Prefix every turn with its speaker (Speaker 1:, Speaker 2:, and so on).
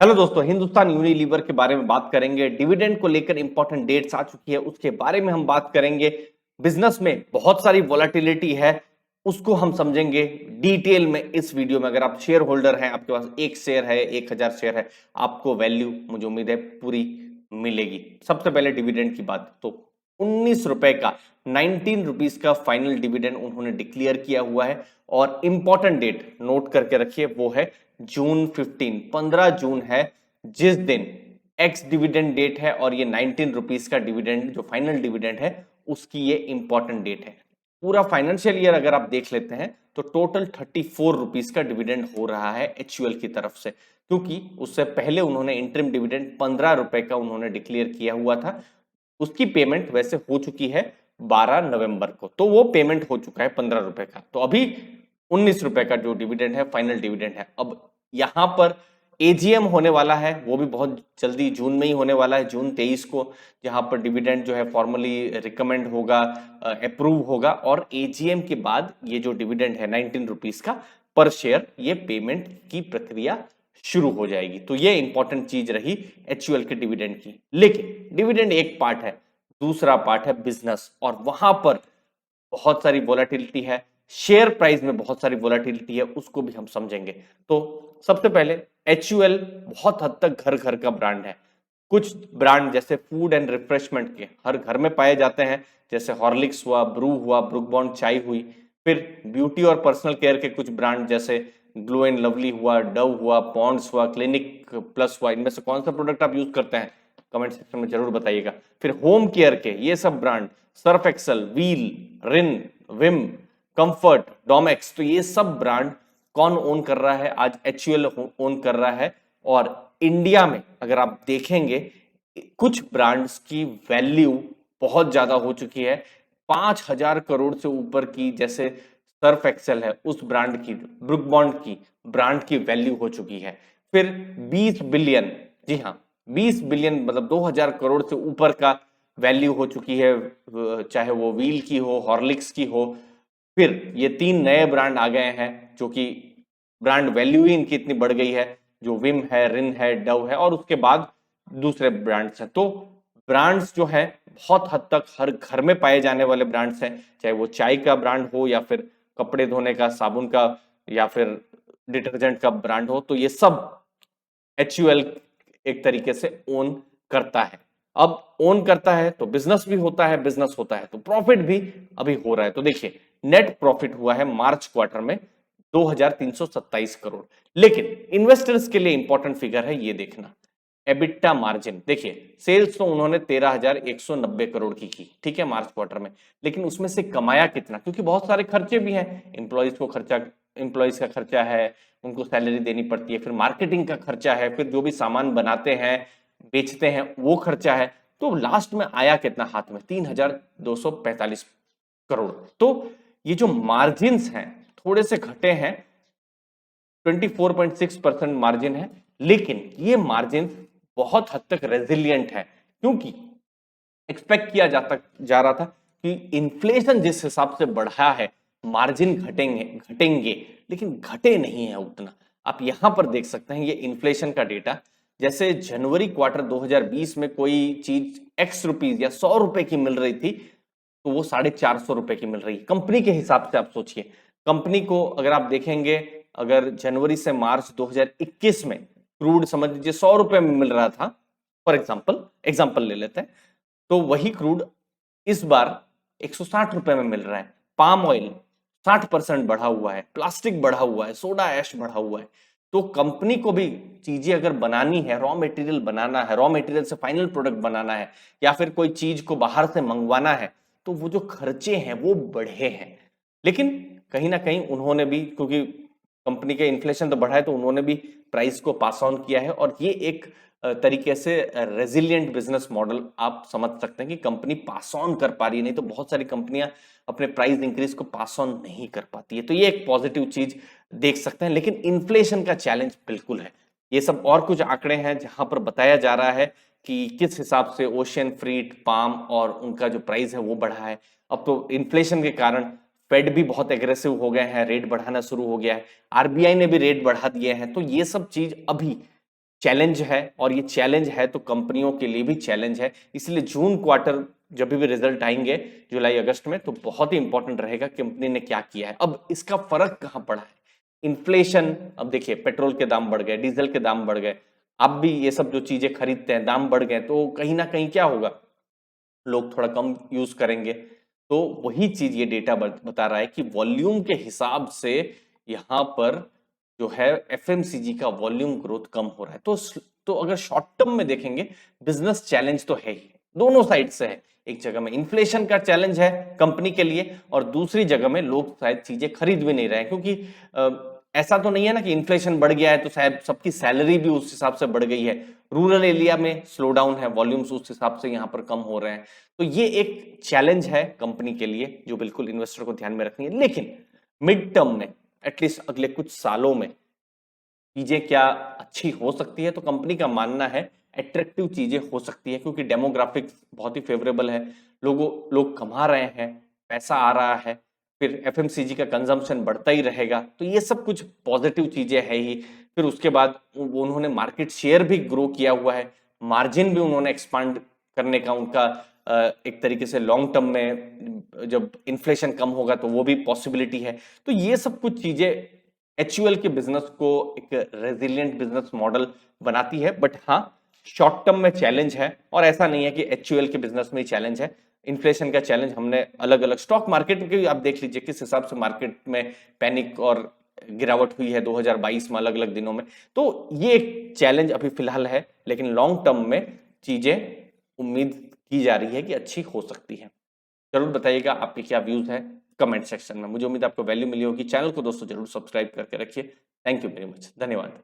Speaker 1: Hello दोस्तों, Hindustan Unilever के बारे में बात करेंगे। डिविडेंड को लेकर इंपॉर्टेंट डेट्स आ चुकी है, उसके बारे में हम बात करेंगे। बिजनेस में बहुत सारी वॉलेटिलिटी है, उसको हम समझेंगे डिटेल में इस वीडियो में। अगर आप शेयर होल्डर हैं, आपके पास एक शेयर है, 1000 शेयर है, आपको वैल्यू मुझे उम्मीद है पूरी मिलेगी। सबसे पहले डिविडेंड की बात तो 19 रुपए का 19 रुपीज का फाइनल डिविडेंड उन्होंने डिक्लेयर किया हुआ है। और इंपॉर्टेंट डेट नोट करके रखिए, वो है जून 15 जून है, जिस दिन एक्स डिविडेंड डेट है। और ये 19 रुपीज का डिविडेंड जो फाइनल डिविडेंड है उसकी ये इंपॉर्टेंट डेट है। पूरा फाइनेंशियल ईयर अगर आप देख लेते हैं तो टोटल 34 रुपीज का डिविडेंड हो रहा है एचयूएल की तरफ से, क्योंकि उससे पहले उन्होंने इंटरिम डिविडेंड 15 रुपए का उन्होंने डिक्लेयर किया हुआ था। उसकी पेमेंट वैसे हो चुकी है 12 नवंबर को, तो वो पेमेंट हो चुका है 15 रुपए का। तो अभी 19 रुपए का जो डिविडेंड है फाइनल डिविडेंड है। अब यहां पर एजीएम होने वाला है, वो भी बहुत जल्दी जून में ही होने वाला है, जून 23 को, जहां पर डिविडेंड जो है फॉर्मली रिकमेंड होगा, अप्रूव होगा। और एजीएम के बाद ये जो डिविडेंड है 19 रुपीज का पर शेयर, ये पेमेंट की प्रक्रिया शुरू हो जाएगी। तो ये इंपॉर्टेंट चीज रही एचयूएल के डिविडेंड की। लेकिन डिविडेंड एक पार्ट है, दूसरा पार्ट है बिजनेस, और वहां पर बहुत सारी वोलेटिलिटी है, शेयर प्राइस में बहुत सारी वोलेटिलिटी है, उसको भी हम समझेंगे। तो सबसे पहले एचयूएल बहुत हद तक घर घर का ब्रांड है। कुछ ब्रांड जैसे फूड एंड रिफ्रेशमेंट के हर घर में पाए जाते हैं, जैसे हॉर्लिक्स हुआ, ब्रू हुआ, ब्रुक बॉन्ड चाय हुई। फिर ब्यूटी और पर्सनल केयर के कुछ ब्रांड जैसे ग्लो एंड लवली हुआ, डव हुआ, पॉन्ड्स हुआ, क्लिनिक प्लस हुआ। इनमें से कौन सा प्रोडक्ट आप यूज करते हैं कमेंट सेक्शन में जरूर बताइएगा। फिर होम केयर के ये सब ब्रांड, सर्फ एक्सल, व्हील, रिन, विम, कंफर्ट, डोमेक्स, तो ये सब ब्रांड कौन ओन कर रहा है? आज एचयूएल ओन कर रहा है। और इंडिया में अगर आप देखेंगे, कुछ ब्रांड्स की वैल्यू बहुत ज्यादा हो चुकी है, 5000 करोड़ से ऊपर की। जैसे सर्फ एक्सेल है, उस ब्रांड की, ब्रुक बॉन्ड की ब्रांड की वैल्यू हो चुकी है फिर 20 बिलियन, जी हाँ 20 बिलियन, मतलब 2000 करोड़ से ऊपर का वैल्यू हो चुकी है, चाहे वो व्हील की हो, हॉर्लिक्स की हो। फिर ये 3 नए ब्रांड आ गए हैं, जो कि ब्रांड वैल्यू ही इनकी इतनी बढ़ गई है, जो विम है, रिन है, डव है, और उसके बाद दूसरे ब्रांड्स हैं। तो ब्रांड्स जो है बहुत हद तक हर घर में पाए जाने वाले ब्रांड्स हैं, चाहे वो चाय का ब्रांड हो, या फिर कपड़े धोने का साबुन का, या फिर डिटर्जेंट का ब्रांड हो। तो ये सब एचयूएल एक तरीके से ओन करता है। अब ओन करता है तो बिजनेस भी होता है, बिजनेस होता है तो प्रॉफिट भी अभी हो रहा है। तो देखिए, नेट प्रॉफिट हुआ है मार्च क्वार्टर में 2327 करोड़। लेकिन इन्वेस्टर्स के लिए इंपॉर्टेंट फिगर है ये देखना, एबिटा मार्जिन। देखिए, सेल्स तो उन्होंने 13,190 करोड़ की, ठीक है, मार्च क्वार्टर में। लेकिन उसमें से कमाया कितना? क्योंकि बहुत सारे खर्चे भी हैं, एम्प्लॉयज को खर्चा, एम्प्लॉयज का खर्चा है, उनको सैलरी देनी पड़ती है, फिर मार्केटिंग का खर्चा है, फिर जो भी सामान बनाते हैं, बेचते हैं, वो खर्चा है। तो लास्ट में आया कितना हाथ में? 3245 करोड़। तो ये जो मार्जिन हैं थोड़े से घटे हैं, 24.6% मार्जिन है। लेकिन ये मार्जिन बहुत हद तक रेजिलियंट है, क्योंकि एक्सपेक्ट किया जाता जा रहा था कि इन्फ्लेशन जिस हिसाब से बढ़ा है, मार्जिन घटेंगे घटेंगे, लेकिन घटे नहीं है उतना। आप यहां पर देख सकते हैं ये इन्फ्लेशन का डेटा। जैसे जनवरी क्वार्टर 2020 में कोई चीज एक्स रुपीज या 100 रुपए की मिल रही थी, तो वो 450 रुपए की मिल रही है कंपनी के हिसाब से। आप सोचिए, कंपनी को अगर आप देखेंगे, अगर जनवरी से मार्च 2021 में क्रूड समझ लीजिए 100 रुपए में मिल रहा था, फॉर एग्जाम्पल ले लेते हैं, तो वही क्रूड इस बार 160 रुपए में मिल रहा है। पाम ऑयल 60% बढ़ा हुआ है, प्लास्टिक बढ़ा हुआ है, सोडा ऐश बढ़ा हुआ है। तो कंपनी को भी चीजें अगर बनानी है, रॉ मटेरियल बनाना है, रॉ मटेरियल से फाइनल प्रोडक्ट बनाना है, या फिर कोई चीज को बाहर से मंगवाना है, तो वो जो खर्चे हैं वो बढ़े हैं। लेकिन कहीं ना कहीं उन्होंने भी, क्योंकि कंपनी के इन्फ्लेशन तो बढ़ा है, तो उन्होंने भी प्राइस को पास ऑन किया है। और ये एक तरीके से रेजिलियंट बिजनेस मॉडल आप समझ सकते हैं कि कंपनी पास ऑन कर पा रही है। नहीं तो बहुत सारी कंपनियां अपने प्राइस इंक्रीज को पास ऑन नहीं कर पाती है। तो ये एक पॉजिटिव चीज देख सकते हैं। लेकिन इन्फ्लेशन का चैलेंज बिल्कुल है। ये सब और कुछ आंकड़े हैं जहां पर बताया जा रहा है कि किस हिसाब से ओशियन फ्रीट, पाम और उनका जो प्राइस है वो बढ़ा है। अब तो इन्फ्लेशन के कारण फेड भी बहुत एग्रेसिव हो गए हैं, रेट बढ़ाना शुरू हो गया है, आरबीआई ने भी रेट बढ़ा दिए हैं। तो ये सब चीज अभी चैलेंज है, और ये चैलेंज है तो कंपनियों के लिए भी चैलेंज है। इसलिए जून क्वार्टर जब भी रिजल्ट आएंगे जुलाई अगस्त में, तो बहुत ही इंपॉर्टेंट रहेगा कंपनी ने क्या किया है। अब इसका फर्क कहां पड़ा है? इन्फ्लेशन, अब देखिए पेट्रोल के दाम बढ़ गए, डीजल के दाम बढ़ गए, अब भी ये सब जो चीजें खरीदते हैं दाम बढ़ गए, तो कहीं ना कहीं क्या होगा, लोग थोड़ा कम यूज करेंगे। तो वही चीज ये डेटा बता रहा है कि वॉल्यूम के हिसाब से यहां पर जो है एफएमसीजी का वॉल्यूम ग्रोथ कम हो रहा है। तो अगर शॉर्ट टर्म में देखेंगे, बिजनेस चैलेंज तो है ही, दोनों साइड से है। एक जगह में इन्फ्लेशन का चैलेंज है कंपनी के लिए, और दूसरी जगह में लोग शायद चीजें खरीद भी नहीं रहे हैं, क्योंकि ऐसा तो नहीं है ना कि इन्फ्लेशन बढ़ गया है तो शायद सबकी सैलरी भी उस हिसाब से बढ़ गई है। रूरल एरिया में स्लो डाउन है, वॉल्यूम्स उस हिसाब से यहाँ पर कम हो रहे हैं। तो ये एक चैलेंज है कंपनी के लिए जो बिल्कुल इन्वेस्टर को ध्यान में रखनी है। लेकिन मिड टर्म में, एटलीस्ट अगले कुछ सालों में चीजें क्या अच्छी हो सकती है, तो कंपनी का मानना है अट्रैक्टिव चीजें हो सकती है, क्योंकि डेमोग्राफिक्स बहुत ही फेवरेबल है, लोग कमा रहे हैं, पैसा आ रहा है, फिर एफएमसीजी का कंजम्पशन बढ़ता ही रहेगा, तो ये सब कुछ पॉजिटिव चीजें है ही। फिर उसके बाद उन्होंने मार्केट शेयर भी ग्रो किया हुआ है, मार्जिन भी उन्होंने एक्सपांड करने का उनका एक तरीके से लॉन्ग टर्म में जब इन्फ्लेशन कम होगा तो वो भी पॉसिबिलिटी है। तो ये सब कुछ चीजें एचयूएल के बिजनेस को एक रेजिलियंट बिजनेस मॉडल बनाती है। बट हाँ, शॉर्ट टर्म में चैलेंज है, और ऐसा नहीं है कि एचयूएल के बिजनेस में ही चैलेंज है। इन्फ्लेशन का चैलेंज हमने अलग अलग स्टॉक मार्केट के, आप देख लीजिए किस हिसाब से मार्केट में पैनिक और गिरावट हुई है 2022 में अलग अलग दिनों में। तो ये एक चैलेंज अभी फिलहाल है, लेकिन लॉन्ग टर्म में चीजें उम्मीद की जा रही है कि अच्छी हो सकती है। जरूर बताइएगा आपके क्या व्यूज है कमेंट सेक्शन में। मुझे उम्मीद आपको वैल्यू मिली होगी। चैनल को दोस्तों जरूर सब्सक्राइब करके रखिए। थैंक यू वेरी मच, धन्यवाद।